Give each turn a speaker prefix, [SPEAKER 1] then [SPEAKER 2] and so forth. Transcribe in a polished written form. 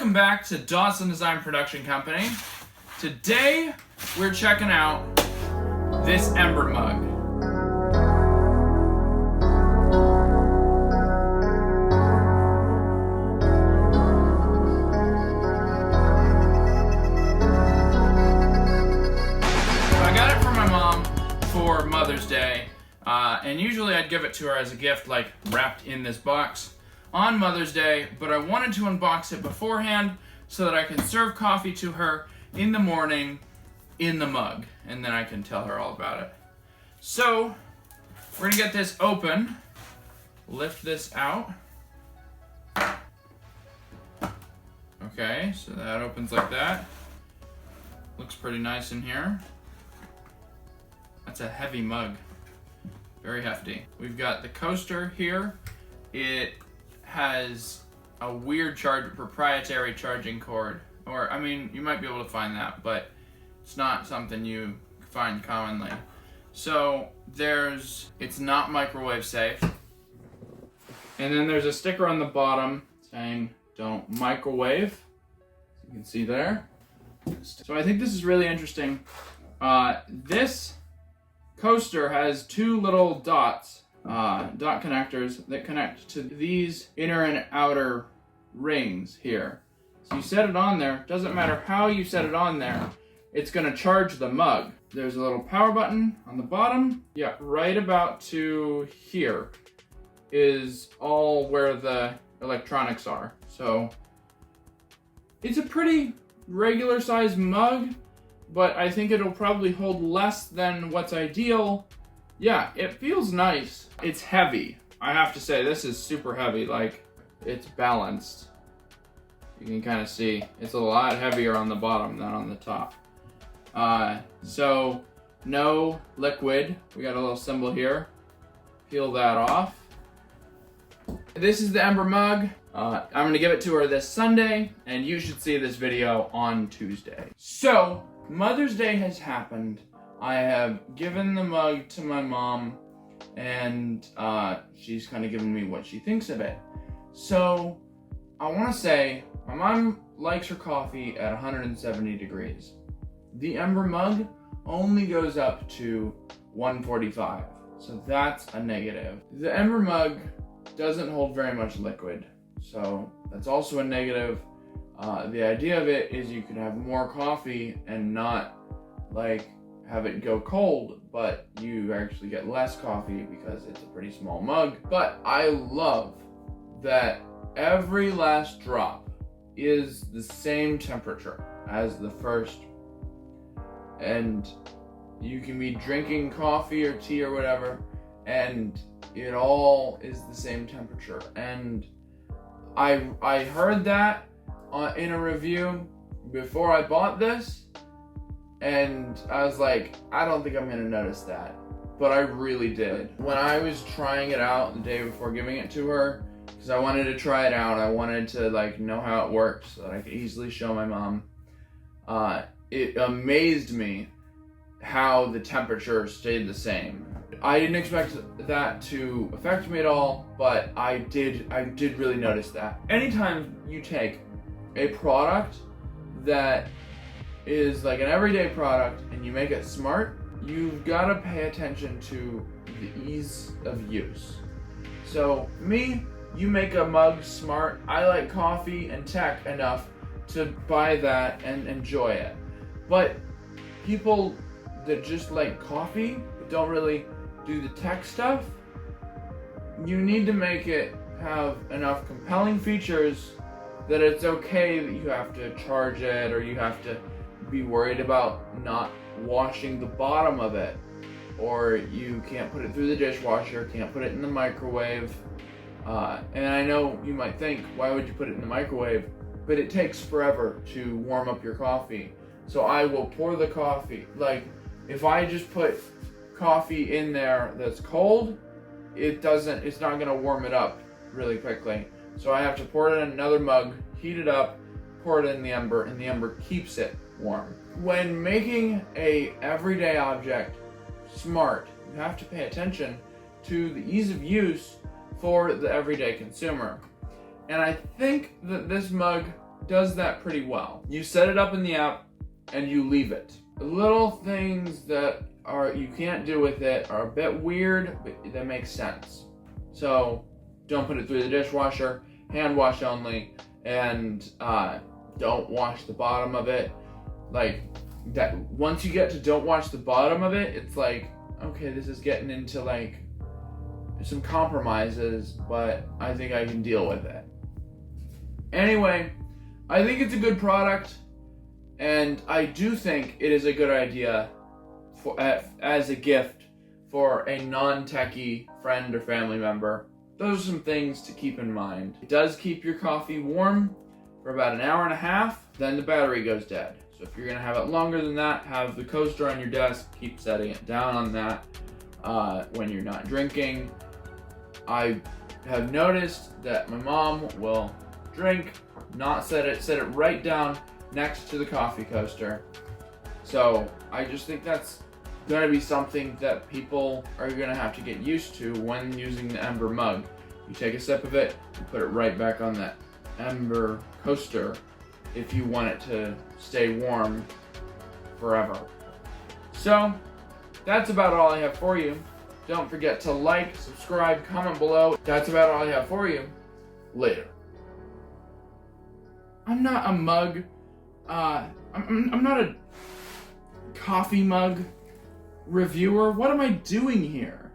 [SPEAKER 1] Welcome back to Dawson Design Production Company. Today we're checking out this Ember mug. So I got it for my mom for Mother's Day, and usually I'd give it to her as a gift, like wrapped in this box on Mother's Day, but I wanted to unbox it beforehand so that I can serve coffee to her in the morning in the mug, and then I can tell her all about it. So we're gonna get this open, lift this out. Okay, so that opens like that. Looks pretty nice in here. That's a heavy mug, very hefty. We've got the coaster here. It has a weird proprietary charging cord, or I mean, you might be able to find that, but it's not something you find commonly. So it's not microwave safe. And then there's a sticker on the bottom saying don't microwave, as you can see there. So I think this is really interesting. This coaster has two little dot connectors that connect to these inner and outer rings here. So you set it on there, doesn't matter how you set it on there, it's gonna charge the mug. There's a little power button on the bottom. Yeah, right about to here is all where the electronics are. So it's a pretty regular sized mug, but I think it'll probably hold less than what's ideal. Yeah, it feels nice. It's heavy. I have to say, this is super heavy. Like, it's balanced. You can kind of see it's a lot heavier on the bottom than on the top. So no liquid. We got a little symbol here. Peel that off. This is the Ember mug. I'm gonna give it to her this Sunday, and you should see this video on Tuesday. So Mother's Day has happened. I have given the mug to my mom, and she's kind of given me what she thinks of it. So I want to say my mom likes her coffee at 170 degrees. The Ember mug only goes up to 145, so that's a negative. The Ember mug doesn't hold very much liquid, so that's also a negative. The idea of it is you could have more coffee and not have it go cold, but you actually get less coffee because it's a pretty small mug. But I love that every last drop is the same temperature as the first, and you can be drinking coffee or tea or whatever, and it all is the same temperature. And I heard that in a review before I bought this, and I was like, I don't think I'm gonna notice that, but I really did. When I was trying it out the day before giving it to her, because I wanted to try it out, I wanted to know how it worked so that I could easily show my mom. It amazed me how the temperature stayed the same. I didn't expect that to affect me at all, but I did really notice that. Anytime you take a product that is like an everyday product and you make it smart, you've got to pay attention to the ease of use. So you make a mug smart. I like coffee and tech enough to buy that and enjoy it. But people that just like coffee but don't really do the tech stuff, you need to make it have enough compelling features that it's okay that you have to charge it, or you have to be worried about not washing the bottom of it, or you can't put it through the dishwasher, can't put it in the microwave. And I know you might think, why would you put it in the microwave? But it takes forever to warm up your coffee. So I will pour the coffee. Like, if I just put coffee in there that's cold, it's not gonna warm it up really quickly. So I have to pour it in another mug, heat it up, pour it in the Ember, and the Ember keeps it warm. When making a everyday object smart, you have to pay attention to the ease of use for the everyday consumer. And I think that this mug does that pretty well. You set it up in the app and you leave it. The little things that you can't do with it are a bit weird, but that makes sense. So don't put it through the dishwasher, hand wash only, and don't wash the bottom of it. Like that, once you get to don't wash the bottom of it, it's like, okay, this is getting into like some compromises, but I think I can deal with it. Anyway, I think it's a good product, and I do think it is a good idea as a gift for a non-techie friend or family member. Those are some things to keep in mind. It does keep your coffee warm for about an hour and a half, then the battery goes dead. So if you're gonna have it longer than that, have the coaster on your desk, keep setting it down on that when you're not drinking. I have noticed that my mom will drink, not set it right down next to the coffee coaster. So I just think that's gonna be something that people are gonna have to get used to when using the Ember mug. You take a sip of it, you put it right back on that Ember coaster if you want it to stay warm forever. So that's about all I have for you. Don't forget to like, subscribe, comment below. That's about all I have for you. Later. I'm not a mug. I'm not a coffee mug reviewer. What am I doing here?